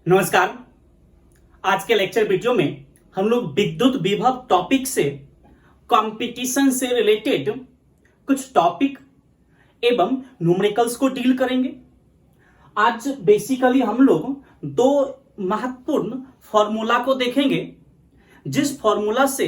नमस्कार। आज के लेक्चर वीडियो में हम लोग विद्युत विभव टॉपिक से कंपटीशन से रिलेटेड कुछ टॉपिक एवं न्यूमेरिकल्स को डील करेंगे। आज बेसिकली हम लोग दो महत्वपूर्ण फॉर्मूला को देखेंगे, जिस फॉर्मूला से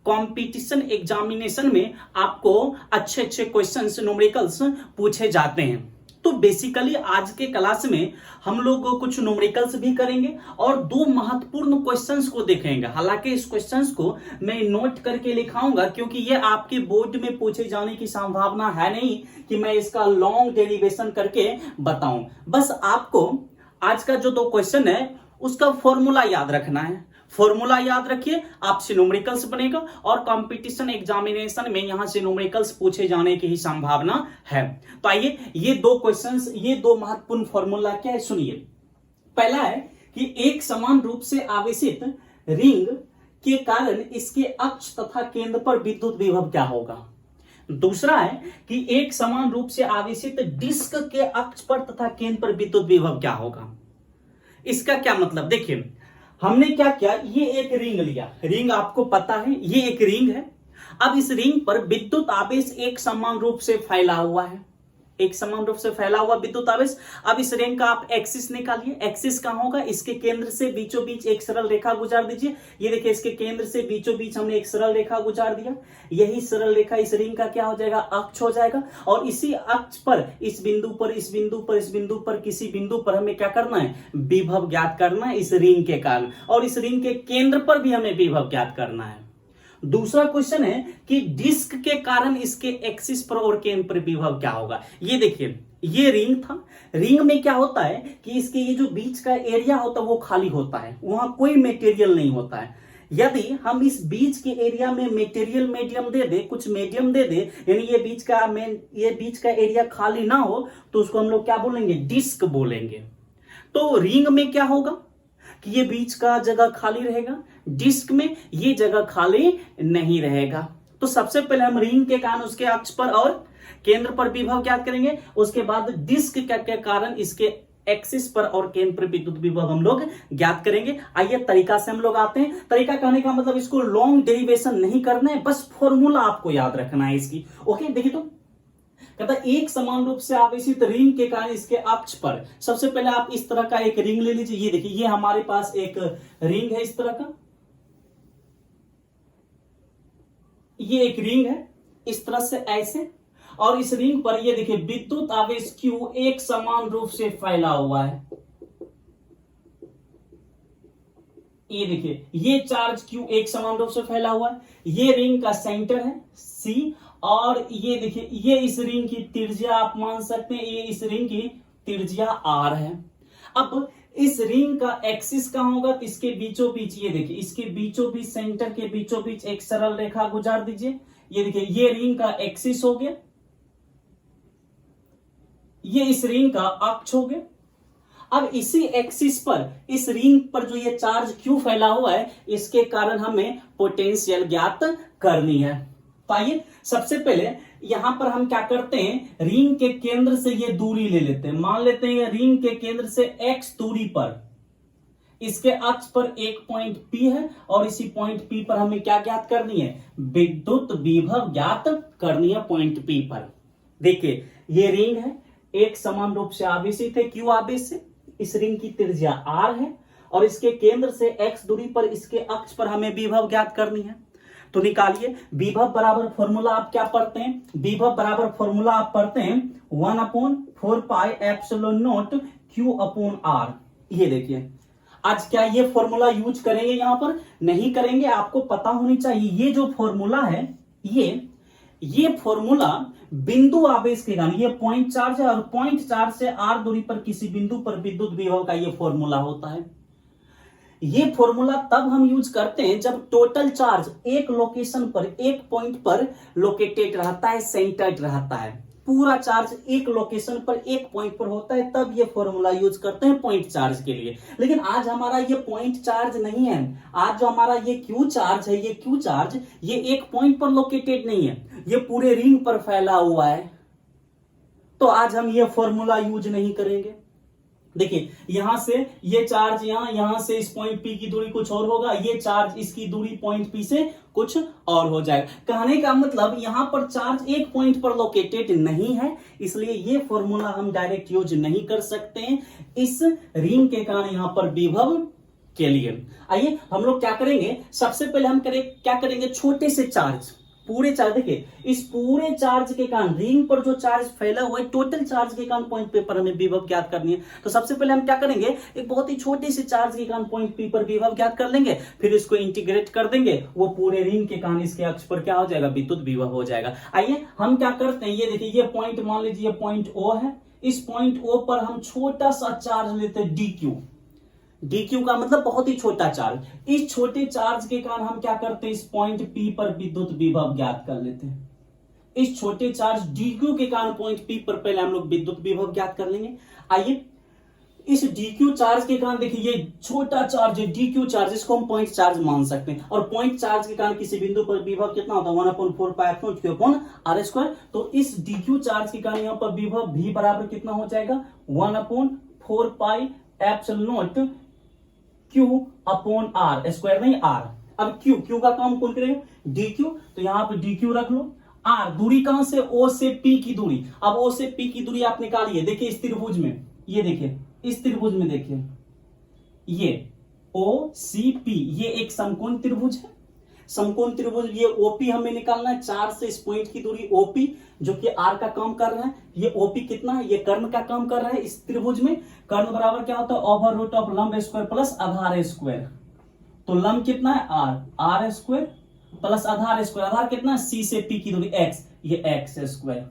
कंपटीशन एग्जामिनेशन में आपको अच्छे अच्छे क्वेश्चंस न्यूमेरिकल्स पूछे जाते हैं। तो बेसिकली आज के क्लास में हम लोग कुछ न्यूमेरिकल्स भी करेंगे और दो महत्वपूर्ण क्वेश्चंस को देखेंगे। हालांकि इस क्वेश्चंस को मैं नोट करके लिखाऊंगा, क्योंकि ये आपके बोर्ड में पूछे जाने की संभावना है नहीं कि मैं इसका लॉन्ग डेरिवेशन करके बताऊं। बस आपको आज का जो दो क्वेश्चन है उसका फॉर्मूला याद रखना है। फॉर्मूला याद रखिए, आपसे न्यूमेरिकल्स बनेगा और कंपटीशन एग्जामिनेशन में यहां से न्यूमेरिकल्स पूछे जाने की ही संभावना है। तो आइए ये दो क्वेश्चंस, ये दो महत्वपूर्ण फॉर्मूला क्या है सुनिए। पहला है कि एक समान रूप से आवेशित रिंग के कारण इसके अक्ष तथा केंद्र पर विद्युत विभव क्या होगा। दूसरा है कि एक समान रूप से आवेशित डिस्क के अक्ष पर तथा केंद्र पर विद्युत विभव क्या होगा। इसका क्या मतलब, देखिए हमने क्या किया, ये एक रिंग लिया। रिंग आपको पता है ये एक रिंग है। अब इस रिंग पर विद्युत आवेश एक समान रूप से फैला हुआ है, एक समान रूप से फैला हुआ विद्युत आवेश। अब इस रिंग का आप एक्सिस निकालिए। एक्सिस कहां होगा, इसके केंद्र से बीचों बीच एक सरल रेखा गुजार दीजिए। ये देखिए इसके केंद्र से बीचों बीच हमने एक सरल रेखा गुजार दिया। यही सरल रेखा इस रिंग का क्या हो जाएगा, अक्ष हो जाएगा। और इसी अक्ष पर इस बिंदु पर, इस बिंदु पर, इस बिंदु पर, किसी बिंदु पर हमें क्या करना है, विभव ज्ञात करना है इस रिंग के कारण। और इस रिंग के केंद्र पर भी हमें विभव ज्ञात करना है। दूसरा क्वेश्चन है कि डिस्क के कारण इसके एक्सिस पर और केंद्र पर विभव क्या होगा। ये देखिए ये रिंग था। रिंग में क्या होता है कि इसके ये जो बीच का एरिया होता है वो खाली होता है, वहां कोई मटेरियल नहीं होता है। यदि हम इस बीच के एरिया में मटेरियल मीडियम दे दे, कुछ मीडियम दे दे, यानी ये बीच का एरिया खाली ना हो, तो उसको हम लोग क्या बोलेंगे, डिस्क बोलेंगे। तो रिंग में क्या होगा कि ये बीच का जगह खाली रहेगा, डिस्क में ये जगह खाली नहीं रहेगा। तो सबसे पहले हम रिंग के कारण उसके अक्ष पर और केंद्र पर विभव ज्ञात करेंगे, उसके बाद डिस्क के कारण इसके एक्सिस पर और केंद्र पर विद्युत विभव हम लोग ज्ञात करेंगे। आइए तरीका से हम लोग आते हैं। तरीका कहने का मतलब इसको लॉन्ग डेरिवेशन नहीं करना है, बस फॉर्मूला आपको याद रखना है इसकी। ओके देखिए, तो कहता एक समान रूप से आवेशित रिंग के कारण इसके अक्ष पर, सबसे पहले आप इस तरह का एक रिंग ले लीजिए। ये देखिए ये हमारे पास एक रिंग है इस तरह का, ये एक रिंग है इस तरह से ऐसे। और इस रिंग पर ये देखिए विद्युत आवेश Q एक समान रूप से फैला हुआ है। ये देखिए ये चार्ज Q एक समान रूप से फैला हुआ है। ये रिंग का सेंटर है C, और ये देखिए ये इस रिंग की त्रिज्या आप मान सकते हैं, ये इस रिंग की त्रिज्या R है। अब इस रिंग का एक्सिस कहां होगा, तो इसके बीचों बीच, ये देखिए इसके बीचों बीच, सेंटर के बीचों बीच एक सरल रेखा गुजार दीजिए। ये देखिए ये रिंग का एक्सिस हो गया, ये इस रिंग का अक्ष हो गया। अब इसी एक्सिस पर, इस रिंग पर जो ये चार्ज Q फैला हुआ है, इसके कारण हमें पोटेंशियल ज्ञात करनी है। तो आइए सबसे पहले यहां पर हम क्या करते हैं, रिंग के केंद्र से ये दूरी ले लेते हैं। मान लेते हैं रिंग के केंद्र से x दूरी पर इसके अक्ष पर एक पॉइंट P है, और इसी पॉइंट P पर हमें क्या ज्ञात करनी है, विद्युत विभव ज्ञात करनी है पॉइंट P पर। देखिए ये रिंग है, एक समान रूप से आवेशित है Q आवेश से। इस रिंग की त्रिज्या R है, और इसके केंद्र से x दूरी पर इसके अक्ष पर हमें विभव ज्ञात करनी है। तो निकालिए, विभव बराबर फॉर्मूला आप क्या पढ़ते हैं, विभव बराबर फॉर्मूला आप पढ़ते हैं 1/4 pi epsilon naught Q upon R। ये देखिए आज क्या ये फॉर्मूला यूज करेंगे, यहां पर नहीं करेंगे, आपको पता होनी चाहिए। ये जो फॉर्मूला है ये फॉर्मूला बिंदु आवेश के कारण, ये पॉइंट चार्ज है, और पॉइंट चार्ज से R दूरी पर किसी बिंदु पर विद्युत विभव का ये फॉर्मूला होता है। ये फॉर्मूला तब हम यूज करते हैं जब टोटल चार्ज एक लोकेशन पर, एक पॉइंट पर लोकेटेड रहता है, सेंटर्ड रहता है। पूरा चार्ज एक लोकेशन पर, एक पॉइंट पर होता है, तब ये फॉर्मूला यूज करते हैं पॉइंट चार्ज के लिए। लेकिन आज हमारा ये पॉइंट चार्ज नहीं है। आज जो हमारा ये Q चार्ज है, ये Q चार्ज ये एक पॉइंट पर लोकेटेड नहीं है, ये पूरे रिंग पर फैला हुआ है। तो आज हम ये फॉर्मूला यूज नहीं करेंगे। देखिए यहां से ये चार्ज यहां से इस पॉइंट पी की दूरी कुछ और होगा, ये चार्ज इसकी दूरी पॉइंट पी से कुछ और हो जाएगा। कहने का मतलब यहां पर चार्ज एक पॉइंट पर लोकेटेड नहीं है, इसलिए ये फॉर्मूला हम डायरेक्ट यूज नहीं कर सकते हैं इस रिंग के कारण यहां पर विभव के लिए। आइए हम लोग क्या करेंगे, सबसे पहले हम क्या करेंगे, छोटे से चार्ज, पूरे चार्ज, देखिए इस पूरे चार्ज के कारण रिंग पर जो चार्ज फैला हुआ है, टोटल चार्ज के कारण पॉइंट पे पर हमें विभव ज्ञात करनी है। तो सबसे पहले हम क्या करेंगे, एक बहुत ही छोटे से चार्ज के कारण पॉइंट पी पर विभव ज्ञात कर लेंगे, फिर इसको इंटीग्रेट कर देंगे, वो पूरे रिंग के कारण इसके अक्ष पर क्या हो जाएगा, विद्युत विभव हो जाएगा। आइए हम क्या करते हैं, ये देखिए ये पॉइंट मान लीजिए पॉइंट ओ है, इस पॉइंट ओ पर हम छोटा सा चार्ज लेते हैं डी क्यू का मतलब बहुत ही छोटा चार्ज। इस छोटे चार्ज के कारण हम क्या करते हैं, इस पॉइंट पी पर विद्युत विभव ज्ञात कर लेते हैं। इस छोटे चार्ज डी क्यू के कारण पॉइंट पी पर पहले हम लोग विद्युत विभव ज्ञात कर लेंगे। आइए इस डी क्यू चार्ज के कारण देखिए ये छोटा चार्ज है डी क्यू चार्ज, इसको हम पॉइंट चार्ज मान सकते हैं, और पॉइंट चार्ज के कारण किसी बिंदु पर विभव कितना होता है, 1/4π/r²। तो इस डी क्यू चार्ज के कारण यहाँ पर विभव भी बराबर कितना हो जाएगा, 1/4πε0 Q/r², नहीं r। अब क्यू का काम कौन करेगा, डी क्यू, तो यहां पर डी क्यू रख लो। आर दूरी कहां से, ओ से पी की दूरी। अब ओ से पी की दूरी आप निकालिए, देखिए इस त्रिभुज में, ये देखिए इस त्रिभुज में, देखिए ये ओ सी पी, ये एक समकोण त्रिभुज है, समकोण त्रिभुज, ये ओपी हमें निकालना है, 4 से इस पॉइंट की दूरी ओपी जो कि आर का काम कर रहा है, ये ओपी कितना है, ये कर्ण का काम कर रहा है इस त्रिभुज में। कर्ण बराबर क्या होता है, ओवर रूट ऑफ लंब स्क्वायर प्लस आधार स्क्वायर। तो लंब कितना है, आर स्क्वायर प्लस आधार स्क्वायर, आधार कितना है, सी से पी की दूरी एक्स, ये एक्स स्क्वायर।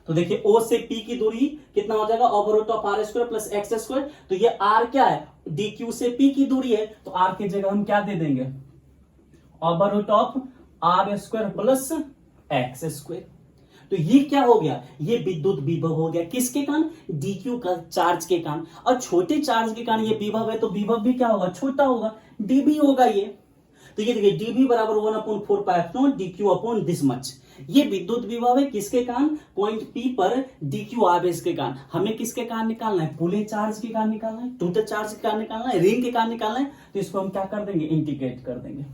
तो देखिए ओ से पी की दूरी कितना हो जाएगा, over root of R square plus X square. तो ये आर क्या है, डी क्यू से पी की दूरी है, तो आर की जगह हम क्या दे देंगे, over root of R square plus X square. तो ये क्या हो गया, ये विद्युत विभव हो गया, किसके कारण, डी क्यू का चार्ज के कारण। और छोटे चार्ज के कारण ये विभव है, तो विभव भी क्या होगा, छोटा होगा, डीबी होगा ये। तो ये देखिए डीबी बराबर 1/4πε0 D Q upon this much. ये विद्युत विभव है किसके कारण, पॉइंट पी पर डी क्यू आवेश के कारण। हमें किसके कारण निकालना है, पूरे चार्ज के कारण निकालना है, टोटल चार्ज के कारण निकालना है, रिंग के कारण निकालना है। तो इसको हम क्या कर देंगे, इंटीग्रेट कर देंगे।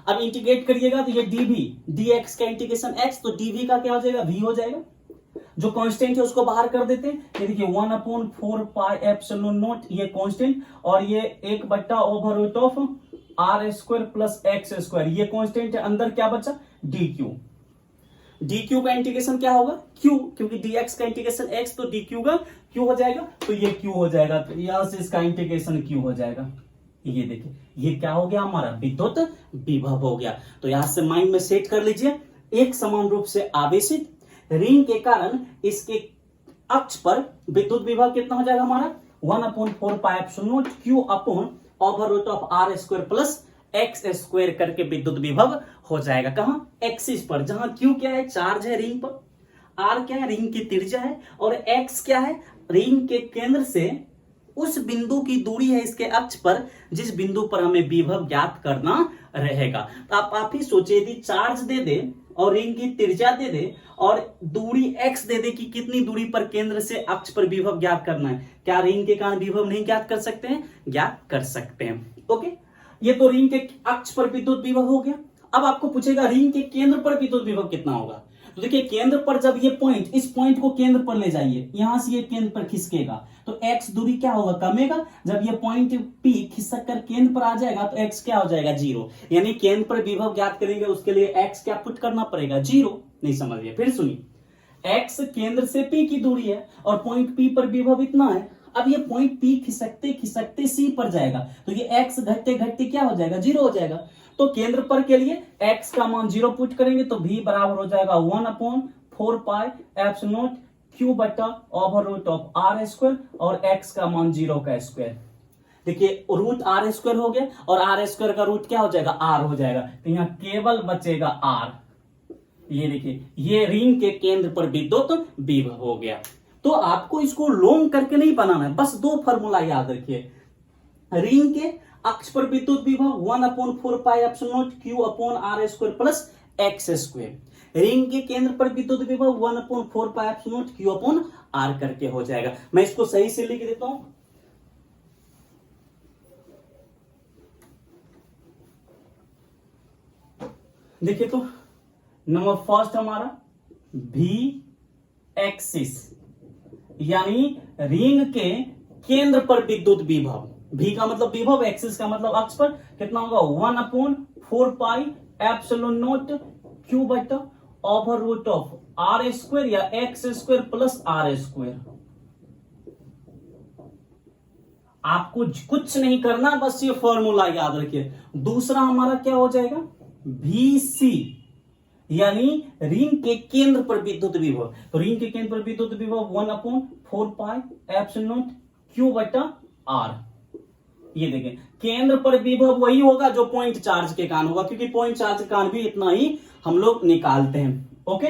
अब इंटीग्रेट करिएगा तो ये डीवी डीएक्स का इंटीग्रेशन एक्स, तो डीवी का क्या हो जाएगा, वी हो जाएगा। जो कांस्टेंट है उसको बाहर कर देते हैं, ये देखिए 1/4πε0 ये कांस्टेंट, और ये 1/ओवर R square plus X square, ये कांस्टेंट है। अंदर क्या बचा, डी क्यू। डी क्यू का इंटीग्रेशन क्या होगा, क्यू, क्योंकि डीएक्स का इंटीग्रेशन एक्स, तो डी क्यू का क्यू हो जाएगा, तो ये क्यू हो जाएगा। तो यहां से इसका इंटीग्रेशन क्यू हो जाएगा। ये देखिए ये क्या हो गया, हमारा विद्युत विभव हो गया। तो यहां से माइंड में सेट कर लीजिए, एक समान रूप से आवेशित रिंग के कारण इसके अक्ष पर विद्युत विभव कितना हो जाएगा हमारा, 1/4πε0 Q/ओवर√r² प्लस एक्स स्क्वायर करके विद्युत विभव हो जाएगा। कहां, एक्सिस पर, जहां Q क्या है, चार्ज है रिंग पर, R क्या है, रिंग की त्रिज्या है, और X क्या है, रिंग के केंद्र से उस बिंदु की दूरी है इसके अक्ष पर, जिस बिंदु पर हमें विभव ज्ञात करना रहेगा। तो आप ही सोचिए, यदि चार्ज दे दे और रिंग की त्रिज्या दे दे और दूरी x दे दे कि कितनी दूरी पर केंद्र से अक्ष पर विभव ज्ञात करना है, क्या रिंग के कारण विभव नहीं ज्ञात कर सकते हैं, ज्ञात कर सकते हैं। ओके, ये तो रिंग के अक्ष पर विद्युत विभव हो गया। अब आपको पूछेगा रिंग के केंद्र पर विद्युत विभव कितना होगा। तो देखिए केंद्र पर जब ये पॉइंट, इस पॉइंट को केंद्र पर ले जाइए, यहां से ये केंद्र पर खिसकेगा, तो x दूरी क्या होगा, कमेगा। जब ये पॉइंट P खिसक कर केंद्र पर आ जाएगा तो x क्या हो जाएगा, 0। यानी केंद्र पर विभव ज्ञात करेंगे, उसके लिए x क्या पुट करना पड़ेगा, 0। नहीं समझिए, फिर सुनिए, x केंद्र से P की दूरी है और पॉइंट P पर विभव इतना है। अब ये पॉइंट P खिसकते खिसकते C पर जाएगा, तो ये x घटते घटते क्या हो जाएगा, 0 हो जाएगा। तो केंद्र पर के लिए x का मान 0 पुट करेंगे तो v बराबर हो जाएगा 1/4πε0 Q/ओवर√r² और x का मान 0 का स्क्वायर। देखिए रूट r स्क्वायर हो गया और r स्क्वायर का रूट क्या हो जाएगा, r हो जाएगा। तो यहाँ केवल बचेगा r। ये देखिए ये रिंग के केंद्र पर विद्युत विभव हो गया। तो आपको इसको लॉन्ग करके नहीं बनाना है, बस 2 फॉर्मूला याद रखिए। रिंग के अक्ष पर विद्युत विभव 1/4πε0 Q/r² plus X square, ring के केंद्र पर विद्युत विभव 1/4πε0 Q/r करके हो जाएगा। मैं इसको सही से लिख देता हूं, देखिए तो नंबर फर्स्ट हमारा भी एक्सिस यानी रिंग के केंद्र पर विद्युत विभव, भी का मतलब विभव, एक्सिस का मतलब अक्ष पर, कितना होगा 1/4πε0 क्यू बटा over root of R square या X square plus R square. आपको कुछ नहीं करना, बस ये फॉर्मूला याद रखिए। दूसरा हमारा क्या हो जाएगा भी सी यानी रिंग के केंद्र पर विद्युत विभव, तो रिंग के केंद्र पर विद्युत विभव 1/4πε0 क्यू बटा आर। ये देखें केंद्र पर विभव वही होगा जो पॉइंट चार्ज के कारण होगा, क्योंकि पॉइंट चार्ज के कारण भी इतना ही हम लोग निकालते हैं। ओके,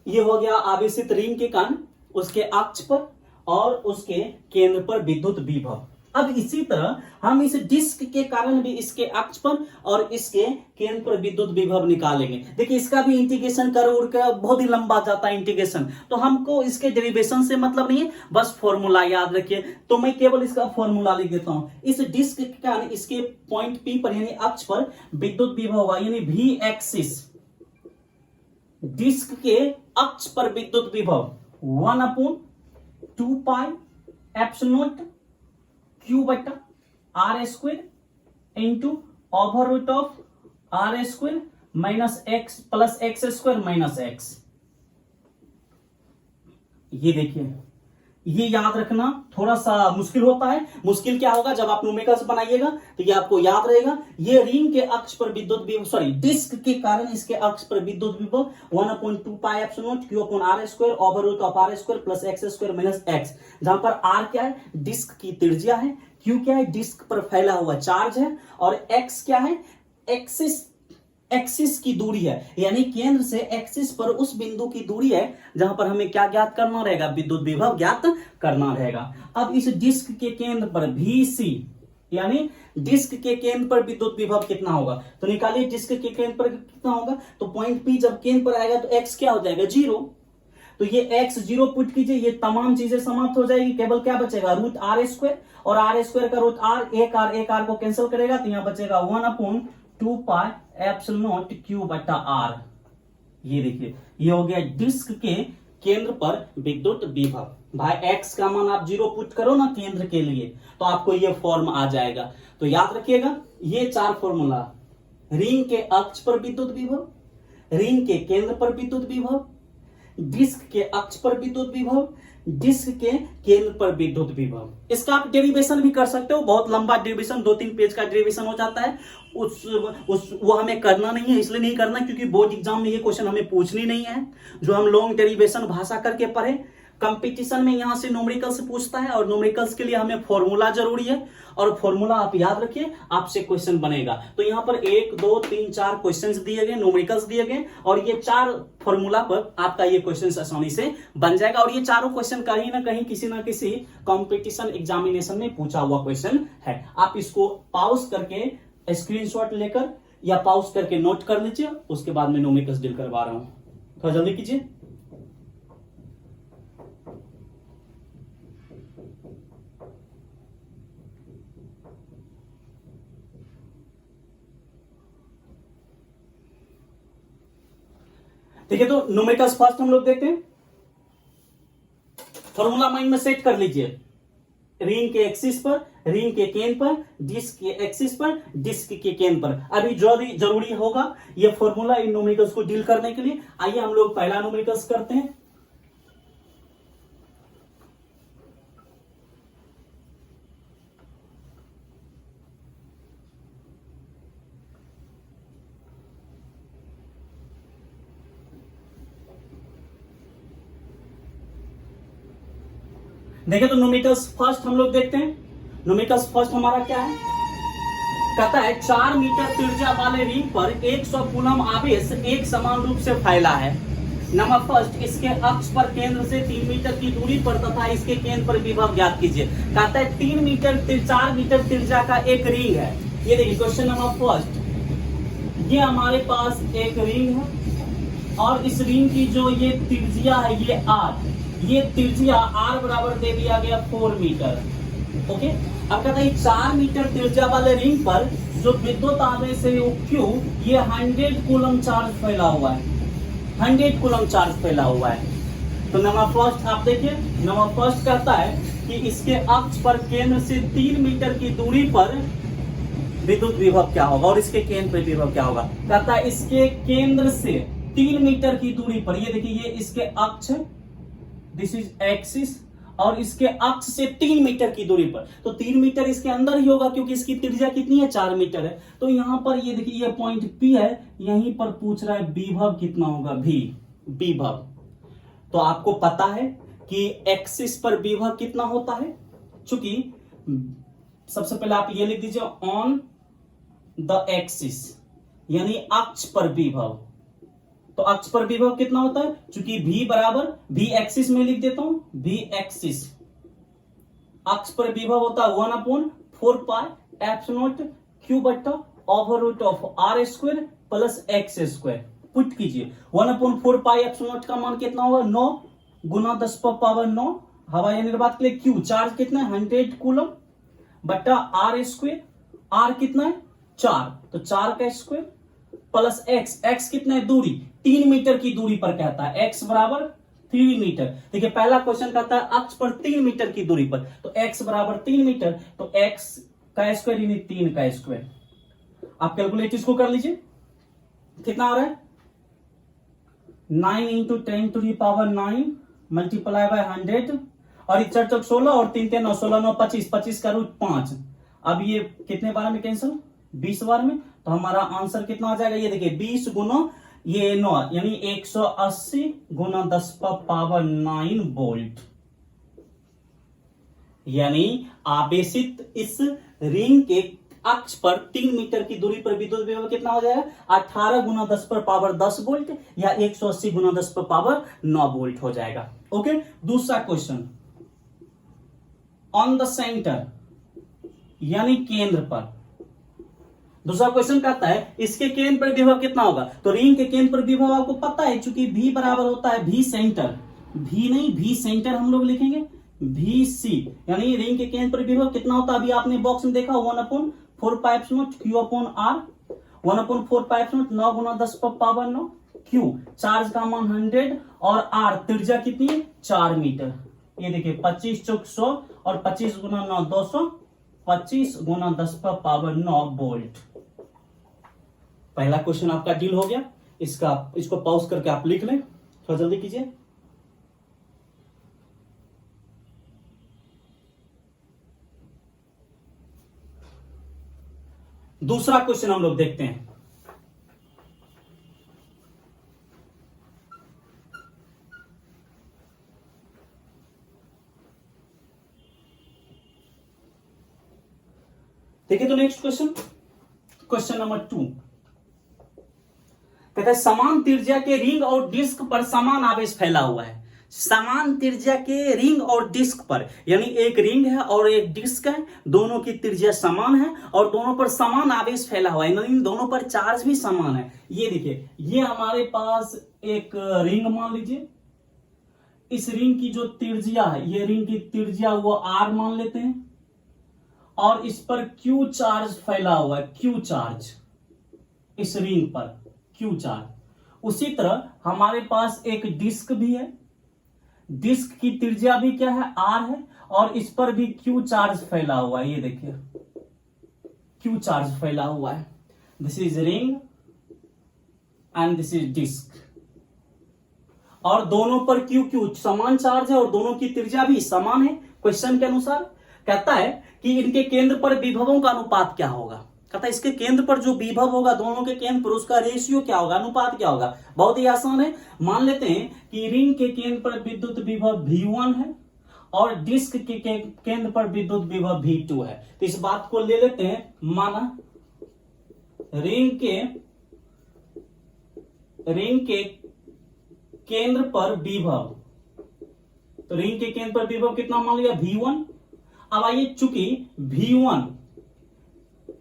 ये हो गया आवेशित रिंग के कारण, उसके अक्ष पर और उसके केंद्र पर विद्युत विभव। अब इसी तरह हम इस डिस्क के कारण भी इसके अक्ष पर और इसके केंद्र पर विद्युत विभव निकालेंगे। देखिए इसका भी इंटीग्रेशन कर उड़ का बहुत ही लंबा जाता है इंटीग्रेशन, तो हमको इसके डेरिवेशन से मतलब नहीं है, बस फॉर्मूला याद रखिए। तो मैं केवल इसका फॉर्मूला लिख देता हूं। इस डिस्क के कारण इसके पॉइंट पी पर यानी अक्ष पर विद्युत विभव हुआ यानी भी एक्सिस, डिस्क के अक्ष पर विद्युत विभव 1/2πε0 क्यू बटा R square into over root of R square minus X plus X square minus X. ये देखिए ये याद रखना थोड़ा सा मुश्किल होता है। मुश्किल क्या होगा जब आप न्यूमेरिकल्स बनाइएगा तो ये आपको याद रहेगा। ये रिंग के अक्ष पर विद्युत विभव, सॉरी डिस्क के कारण इसके अक्ष पर विद्युत विभव 1/2πε0 Q upon R square over root of R square plus X square minus X, जहां पर आर क्या है डिस्क की त्रिज्या है, क्यू क्या है डिस्क पर फैला हुआ चार्ज है, और एक्स क्या है एक्सिस की दूरी है, यानी केंद्र से एक्सिस पर उस बिंदु की दूरी है जहां पर हमें क्या ज्ञात करना रहेगा विद्युत विभव ज्ञात करना रहेगा। अब इस डिस्क के केंद्र पर VC यानी डिस्क के केंद्र पर विद्युत विभव कितना होगा, तो निकालिए डिस्क के केंद्र पर कितना होगा। तो पॉइंट P जब केंद्र पर आएगा तो x क्या हो जाएगा 0, तो ये x 0 पुट कीजिए, ये तमाम चीजें समाप्त हो जाएगी, केवल क्या बचेगा रूट आर स्क्वायर, और आर स्क्वायर का रूट आर, एक आर को कैंसिल करेगा तो यहां बचेगा 1/2πε0 क्यू बटा आर। ये देखिए ये हो गया डिस्क के केंद्र पर विद्युत विभव। भाई x का मान आप 0 पुट करो ना केंद्र के लिए तो आपको ये फॉर्म आ जाएगा। तो याद रखिएगा ये 4 फॉर्मूला, रिंग के अक्ष पर विद्युत विभव, रिंग के केंद्र पर विद्युत विभव, डिस्क के अक्ष पर विद्युत विभव, डिस्क के केंद्र पर विद्युत विभव। इसका आप डेरिवेशन भी कर सकते हो, बहुत लंबा डेरिवेशन 2-3 पेज का डेरिवेशन हो जाता है। वो हमें करना नहीं है, इसलिए नहीं करना क्योंकि बोर्ड एग्जाम में ये क्वेश्चन हमें पूछनी नहीं है। जो हम लॉन्ग डेरिवेशन भाषा करके पढ़े, कंपटीशन में यहां से न्यूमेरिकल से पूछता है और न्यूमेरिकल्स के लिए हमें फॉर्मूला जरूरी है, और फॉर्मूला आप याद रखिए आपसे क्वेश्चन बनेगा। तो यहां पर 1 2 3 4 क्वेश्चंस दिए गए, न्यूमेरिकल्स दिए गए, और ये 4 फॉर्मूला पर आपका ये क्वेश्चन आसानी से बन जाएगा। और ये चारों क्वेश्चन कहीं ना कहीं किसी ना किसी कंपटीशन एग्जामिनेशन में पूछा हुआ क्वेश्चन है। आप इसको पॉज करके स्क्रीनशॉट लेकर या पॉज करके नोट कर लीजिए, उसके बाद मैं न्यूमेरिकल्स डील करवा रहा हूं, थोड़ा जल्दी कीजिए। ठीक है, तो न्यूमेरिकल्स फर्स्ट हम लोग देखते हैं। फॉर्मूला माइंड में सेट कर लीजिए। रिंग के एक्सिस पर, रिंग के केंद्र पर, डिस्क के एक्सिस पर, डिस्क के केंद्र पर। अभी जरूरी होगा ये फॉर्मूला इन न्यूमेरिकल्स को डील करने के लिए। आइए हम लोग पहला न्यूमेरिकल्स करते हैं। देखिए तो न्यूमेरिकल्स फर्स्ट हम लोग देखते हैं। न्यूमेरिकल्स फर्स्ट हमारा क्या है, कहता है 4 मीटर त्रिज्या वाले रिंग पर 100 कूलम आवेश एक समान रूप से फैला है। नंबर फर्स्ट, इसके अक्ष पर केंद्र से 3 मीटर की दूरी पर तथा इसके केंद्र पर विभव ज्ञात कीजिए। कहता है 4 मीटर त्रिज्या का एक रिंग है। ये देखिए क्वेश्चन नंबर फर्स्ट, ये हमारे पास एक रिंग है और इस रिंग की जो ये त्रिज्या है ये r, ये त्रिज्या r बराबर दे दिया गया 4 मीटर। ओके, अब कहता है 4 मीटर त्रिज्या वाले रिंग पर जो विद्युत आवेश है वो Q, ये 100 कूलम चार्ज फैला हुआ है, 100 कूलम चार्ज फैला हुआ है। तो नंबर फर्स्ट आप देखिए, नंबर फर्स्ट कहता है कि इसके अक्ष पर केंद्र से 3 मीटर की दूरी पर विद्युत विभव क्या होगा और इसके केंद्र पर विभव क्या होगा। कहता है इसके केंद्र से 3 मीटर की दूरी पर, ये देखिए ये इसके अक्ष है, दिस इज एक्सिस, और इसके अक्ष से 3 मीटर की दूरी पर, तो 3 मीटर इसके अंदर ही होगा क्योंकि इसकी त्रिज्या कितनी है, 4 मीटर है। तो यहां पर ये देखिए ये पॉइंट P है, यहीं पर पूछ रहा है विभव कितना होगा, विभव। तो आपको पता है कि एक्सिस पर विभव कितना होता है, चूंकि सबसे पहले आप ये लिख दीजिए ऑन द एक्सिस, यानी अक्ष पर विभव। तो अक्ष पर विभव कितना होता है, चूंकि v बराबर v एक्सिस में लिख देता हूं, v एक्सिस, अक्ष पर विभव होता है 1/4 पाई एप्सिलॉन q बट्टा over root of r square plus x square. Put कीजिए 1/4 पाई एप्सिलॉन का मान कितना होगा, 9 गुना 10⁻9 हवाई निर्वात के लिए q चार्ज कितना है 100 कूलम बट्टा r स्क्वायर, r कितना है 4, तो 4 का स्क्वायर प्लस x कितना है दूरी, 3 मीटर की दूरी पर कहता है, x बराबर 3 मीटर। देखिए पहला क्वेश्चन कहता है अक्ष पर 3 मीटर की दूरी पर, तो x बराबर 3 मीटर, तो x का स्क्वायर यानी 3 का स्क्वायर। आप कैलकुलेट इसको कर लीजिए, कितना आ रहा है 9 × 10⁻9 मल्टीप्लाई बाय 100, और 4 16 और 3 3 9 16 9 25, 25 का रूट 5। अब ये कितने बार में कैंसिल, 20 बार में, तो हमारा आंसर कितना आ जाएगा, ये देखिए 20 गुना ये 9 यानी 180 गुना 10⁻9 वोल्ट। यानी आवेशित इस रिंग के अक्ष पर 3 मीटर की दूरी पर विद्युत विभव कितना हो जाएगा, 18 गुना 10⁻10 वोल्ट या 180 गुना 10⁻9 वोल्ट हो जाएगा। ओके, दूसरा क्वेश्चन, ऑन द सेंटर यानी केंद्र पर। दूसरा क्वेश्चन कहता है इसके केंद्र पर विभव कितना होगा, तो रिंग के केंद्र पर विभव आपको पता है, चूंकि V बराबर होता है V सेंटर, V नहीं V सेंटर हम लोग लिखेंगे VC, यानी रिंग के केंद्र पर विभव कितना होता है, अभी आपने बॉक्स में देखा 1/4 pi epsilon Q/R, 1/4 pi epsilon 9 गुना 10⁻9 Q, चार्ज का मान 100 और R त्रिज्या कितनी है 4 मीटर। ये देखिए 25 चौक 100 और 25 गुना 9 200, 25 गुना 10⁻9 वोल्ट। पहला क्वेश्चन आपका डील हो गया, इसको पॉज करके आप लिख लें, थोड़ा जल्दी कीजिए। दूसरा क्वेश्चन हम लोग देखते हैं। देखिए तो नेक्स्ट क्वेश्चन, क्वेश्चन नंबर 2 कहता है समान त्रिज्या के रिंग और डिस्क पर समान आवेश फैला हुआ है। समान त्रिज्या के रिंग और डिस्क पर, यानी एक रिंग है और एक डिस्क है, दोनों की त्रिज्या समान है और दोनों पर समान आवेश फैला हुआ है, यानी दोनों पर चार्ज भी समान है। ये देखिए ये हमारे पास एक रिंग मान लीजिए, इस रिंग की जो त्रिज्या है, ये रिंग की त्रिज्या वो r मान लेते हैं, और इस पर Q चार्ज फैला हुआ है, Q चार्ज इस रिंग पर Q चार्ज। उसी तरह हमारे पास एक डिस्क भी है, डिस्क की त्रिज्या भी क्या है R है, और इस पर भी Q चार्ज फैला हुआ है। ये देखिए Q चार्ज फैला हुआ है, this is ring and this is disc, और दोनों पर Q समान चार्ज है और दोनों की त्रिज्या भी समान है। क्वेश्चन के अनुसार कहता है कि इनके केंद्र पर विभवों का अनुपात क्या होगा। कहता है इसके केंद्र पर जो विभव होगा दोनों के केंद्र पर, उसका रेशियो क्या होगा, अनुपात क्या होगा। बहुत ही आसान है, मान लेते हैं कि रिंग के केंद्र पर विद्युत विभव V1 है और डिस्क के केंद्र पर विद्युत विभव V2 है। तो इस बात को ले लेते हैं, माना रिंग के केंद्र पर विभव, तो रिंग के केंद्र पर विभव कितना मान लिया V1। अब आइए, चूंकि V1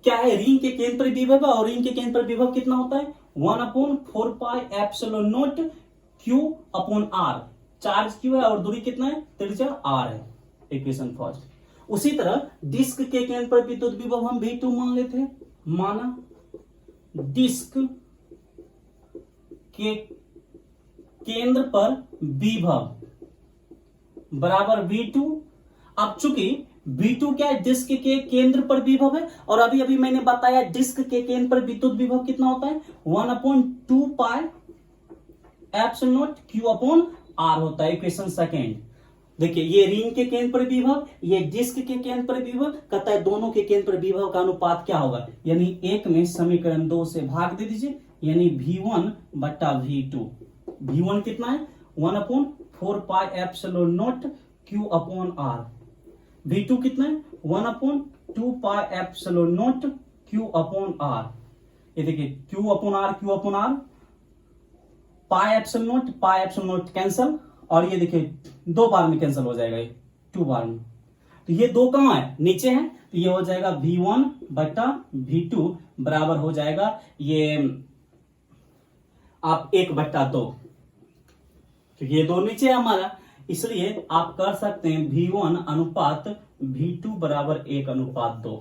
क्या है, रिंग के केंद्र पर विभव है, और रिंग के केंद्र पर विभव कितना होता है 1/4 pi epsilon not Q/R, charge Q है और दूरी कितना है त्रिज्या R है। Equation first. उसी तरह डिस्क के केंद्र पर विद्युत विभव हम V2 मान लेते हैं। माना डिस्क के केंद्र पर विभव बराबर V2। अब चूंकि V2 क्या है, डिस्क के केंद्र पर विभव है, और अभी अभी मैंने बताया डिस्क के केंद्र पर विद्युत विभव कितना होता है, 1/2 पाई epsilon naught Q upon R होता है। Equation second. देखिए ये रिंग के केंद्र पर विभव, ये डिस्क के केंद्र पर विभव, कहता है दोनों के केंद्र पर विभव का अनुपात क्या होगा, यानी एक में समीकरण 2 से भाग दे दीजिए, यानी V1 बटा V2। V1 कितना है, 1/4 pi epsilon naught Q upon R। V2 कितना है, 1/2 पाई epsilon naught Q upon R। ये देखिए Q upon R, pi epsilon not cancel, और ये देखिए 2 बार में कैंसल हो जाएगा, ये 2 बार में। तो ये 2 कहां है, नीचे है, तो ये हो जाएगा V1 बटा V2 बराबर हो जाएगा ये आप 1/2, क्योंकि ये 2 नीचे है हमारा, इसलिए आप कर सकते हैं V1 अनुपात V2 बराबर 1/2।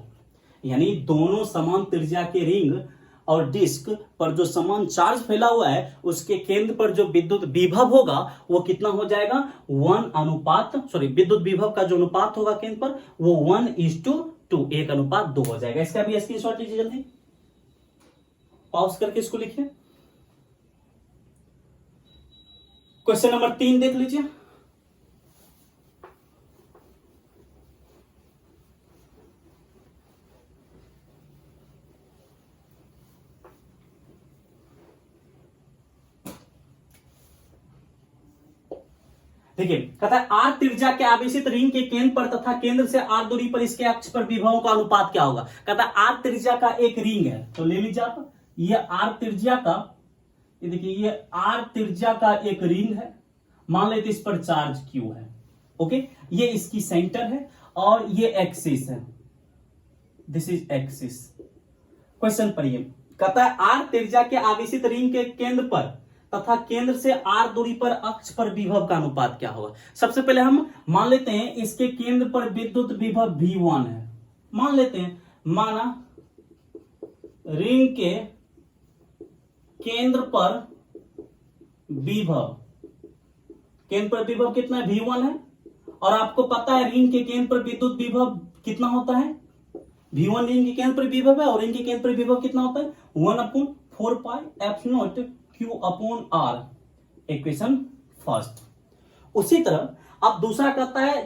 यानी दोनों समान त्रिज्या के रिंग और डिस्क पर जो समान चार्ज फैला हुआ है उसके केंद्र पर जो विद्युत विभव होगा वो कितना हो जाएगा, विद्युत विभव का जो अनुपात होगा केंद्र पर वो 1:2, 1/2 हो जाएगा। इसका भी स्क्रीनशॉट लीजिए, जल्दी पॉज करके इसको लिखिए। क्वेश्चन नंबर 3 देख लीजिए। देखिए कहता है आर त्रिज्या के आवेशित रिंग के केंद्र पर तथा केंद्र से आर दूरी पर इसके अक्ष पर विभवों का अनुपात क्या होगा। कहता है आर त्रिज्या का एक रिंग है, तो ले लीजिए आप, ये आर त्रिज्या का, ये देखिए ये आर त्रिज्या का एक रिंग है, मान लेते इस पर चार्ज Q है। ओके, ये इसकी सेंटर है और ये एक्सिस है, दिस इज एक्सिस। क्वेश्चन पढ़िए, कहता है आर त्रिज्या के आवेशित रिंग के केंद्र पर तथा केंद्र से आर दूरी पर अक्ष पर विभव का अनुपात क्या होगा। सबसे पहले हम मान लेते हैं इसके केंद्र पर विद्युत विभव V1 है, मान लेते हैं, माना रिंग के केंद्र पर विभव, केंद्र पर विभव कितना है, V1 है, और आपको पता है रिंग के केंद्र पर विद्युत विभव कितना होता है, V1 रिंग के केंद्र पर विभव है, और रिंग के केंद्र पर विभव कितना होता है, 1/4 pi epsilon naught Q upon R। Equation first. उसी तरह अब दूसरा कहता है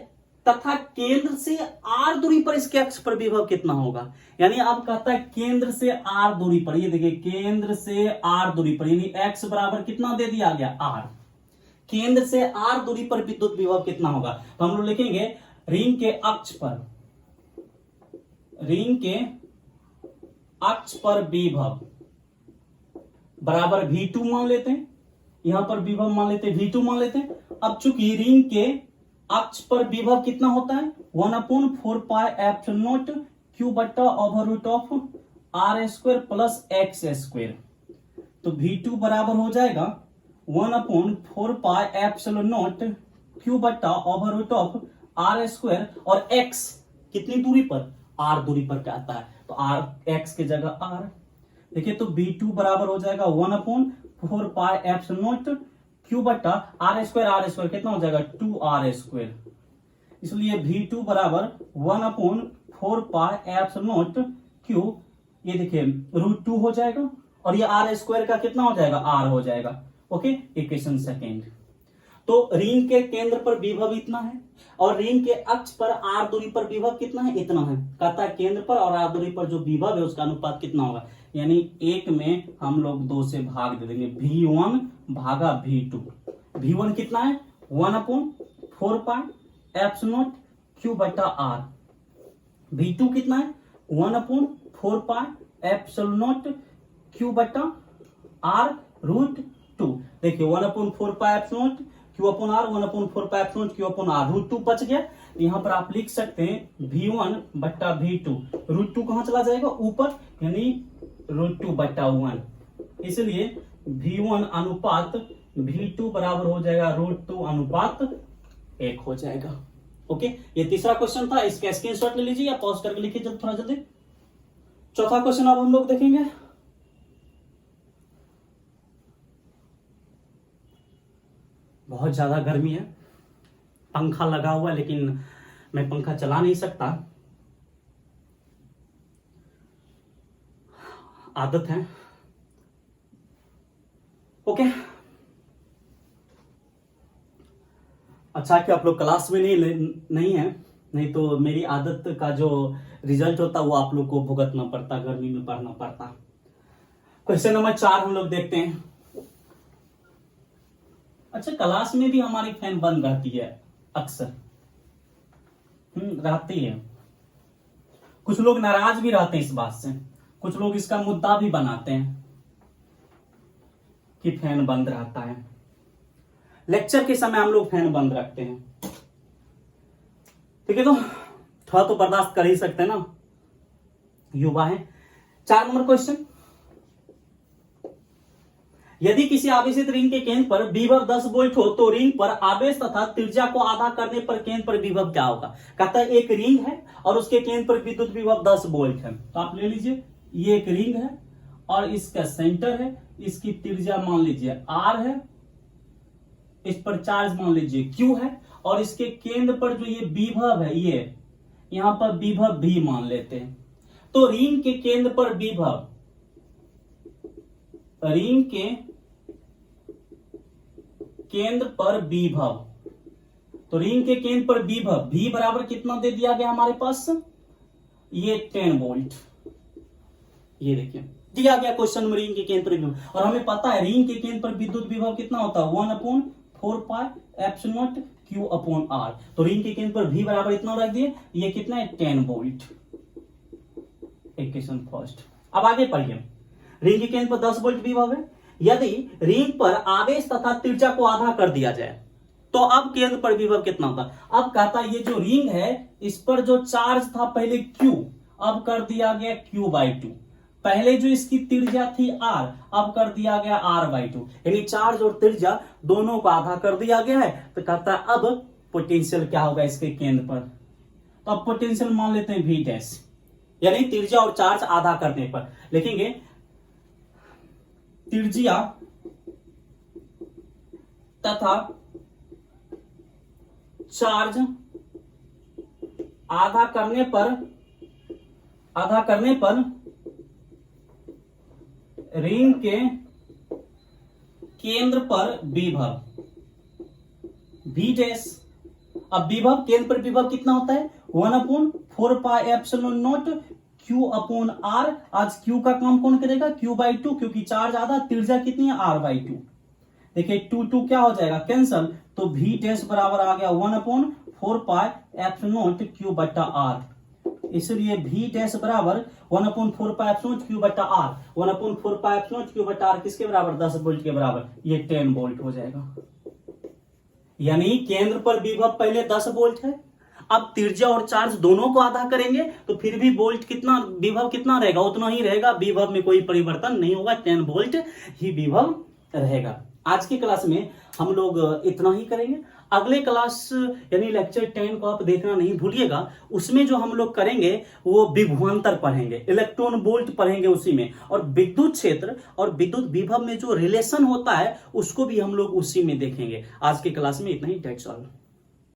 तथा केंद्र से R दूरी पर इसके अक्ष पर विभव कितना होगा। यानी अब कहता है केंद्र से R दूरी पर, ये देखिए केंद्र से R दूरी पर, यानी x बराबर कितना दे दिया गया R, केंद्र से R दूरी पर विद्युत विभव कितना होगा। तो हम लोग लिखेंगे रिंग के अक्ष पर, रिंग के अक्ष पर विभव बराबर V2 मान लेते हैं, यहां पर विभव मान लेते हैं V2 मान लेते हैं। अब चूंकि रिंग के अक्ष पर विभव कितना होता है, 1/4 पाई एप्सिलॉन नॉट Q बट्टा over root of R² plus X²। तो V2 बराबर हो जाएगा 1/4 पाई एप्सिलॉन नॉट Q बट्टा ओवर रूट ऑफ R², और X कितनी दूरी पर, R दूरी पर कहता है, तो X की जगह R। देखिए तो V2 बराबर हो जाएगा 1/4 पाई एप्सिलॉन नॉट Q बट्टा R² कितना हो जाएगा 2R²। इसलिए V2 बराबर 1/4 पाई एप्सिलॉन नॉट Q, ये देखिए √2 हो जाएगा, और ये R² का कितना हो जाएगा, R हो जाएगा। Okay, equation second. तो रिंग के केंद्र पर विभव इतना है और रिंग के अक्ष पर R दूरी पर विभव कितना है, इतना है। कहता है केंद्र पर और R दूरी पर जो विभव है उसका अनुपात कितना होगा, यानी 1 में हम लोग 2 से भाग दे देंगे, V1 भागा V2। V1 कितना है, 1/4 पाई एप्सिलॉन नॉट Q बटा R। V2 कितना है, 1/4 पाई एप्सिलॉन नॉट Q बटा R√2। देखिए 1/4 pi epsilon naught Q upon R, 1/4 pi epsilon Q upon R, √2 बच गया। यहां पर आप लिख सकते हैं V1 बट्टा V2, √2 कहां चला जाएगा, ऊपर, यानी √2 बट्टा 1। इसलिए V1 अनुपात V2 बराबर हो जाएगा √2 अनुपात 1 हो जाएगा। ओके, ये तीसरा क्वेश्चन था, इसका स्क्रीनशॉट ले लीजिए या पॉज करके लिखिए जल्दी, थोड़ा जल्दी। चौथा क्वेश्चन अब हम लोग देखेंगे। बहुत ज्यादा गर्मी है, पंखा लगा हुआ है लेकिन मैं पंखा चला नहीं सकता, आदत है। ओके, अच्छा कि आप लोग क्लास में नहीं है, नहीं तो मेरी आदत का जो रिजल्ट होता वो आप लोग को भुगतना पड़ता, गर्मी में पढ़ना पड़ता। क्वेश्चन नंबर 4 हम लोग देखते हैं। अच्छा, क्लास में भी हमारी फैन बंद रहती है अक्सर, रहती है। कुछ लोग नाराज भी रहते हैं इस बात से, कुछ लोग इसका मुद्दा भी बनाते हैं कि फैन बंद रहता है। लेक्चर के समय हम लोग फैन बंद रखते हैं, ठीक है, तो थोड़ा तो बर्दाश्त कर ही सकते हैं ना, युवा है। 4 नंबर क्वेश्चन, यदि किसी आवेशित रिंग के केंद्र पर विभव 10 वोल्ट हो तो रिंग पर आवेश तथा त्रिज्या को आधा करने पर केंद्र पर विभव क्या होगा। कहता है एक रिंग है और उसके केंद्र पर विद्युत विभव 10 वोल्ट है, तो आप ले लीजिए ये एक रिंग है और इसका सेंटर है, इसकी त्रिज्या मान लीजिए r है, इस पर चार्ज मान लीजिए q है, और इसके केंद्र पर जो ये विभव है, ये यहां पर विभव भी मान लेते हैं। तो रिंग के केंद्र पर विभव, रिंग के केंद्र पर विभव, तो रिंग के केंद्र पर विभव v बराबर कितना दे दिया गया हमारे पास, ये 10 वोल्ट, ये देखिए दिया गया क्वेश्चन में रिंग के केंद्र पर विभव। और हमें पता है रिंग के केंद्र पर विद्युत विभव कितना होता है, 1/4πε0 Q/R। तो रिंग के केंद्र पर v बराबर इतना रख दिए, ये कितना है 10 वोल्ट। Equation first. अब आगे पढ़िए, रिंग के केंद्र पर 10 वोल्ट विभव है, यदि रिंग पर आवेश तथा त्रिज्या को आधा कर दिया जाए तो अब केंद्र पर विभव कितना होगा। अब कहता है ये जो रिंग है इस पर जो चार्ज था पहले Q, अब कर दिया गया Q/2। पहले जो इसकी त्रिज्या थी R, अब कर दिया गया R/2, यानी चार्ज और त्रिज्या दोनों को आधा कर दिया गया है। तो कहता है अब पोटेंशियल क्या होगा इसके केंद्र पर, तो अब पोटेंशियल मान लेते हैं V डैश, यानी त्रिज्या और चार्ज आधा करने पर लिखेंगे त्रिज्या तथा चार्ज आधा करने पर रिंग के केंद्र पर विभव v डैश। अब विभव केंद्र पर विभव कितना होता है, 1/4πε0 Q/R। आज Q का काम कौन करेगा, Q/2, क्योंकि चार्ज आधा, त्रिज्या कितनी है R/2। देखिए 2 क्या हो जाएगा कैंसल, तो v डैश बराबर आ गया 1/4πε0 Q/R। इसलिए v डैश बराबर 1/4πε0 Q/R। 1/4πε0 Q/R किसके बराबर, 10 वोल्ट के बराबर, ये 10 वोल्ट हो जाएगा। यानी केंद्र पर विभव पहले 10 वोल्ट है, अब त्रिज्या और चार्ज दोनों को आधा करेंगे तो फिर भी वोल्ट कितना, विभव कितना रहेगा, उतना ही रहेगा, विभव में कोई परिवर्तन नहीं होगा, 10 वोल्ट ही विभव रहेगा। आज की क्लास में हम लोग इतना ही करेंगे। अगले क्लास यानी लेक्चर 10 को आप देखना नहीं भूलिएगा, उसमें जो हम लोग करेंगे वो विभवांतर पढ़ेंगे, इलेक्ट्रॉन वोल्ट पढ़ेंगे उसी में, और विद्युत क्षेत्र और विद्युत विभव में जो रिलेशन होता है उसको भी हम लोग उसी में देखेंगे। आज की क्लास में इतना ही, दैट्स ऑल।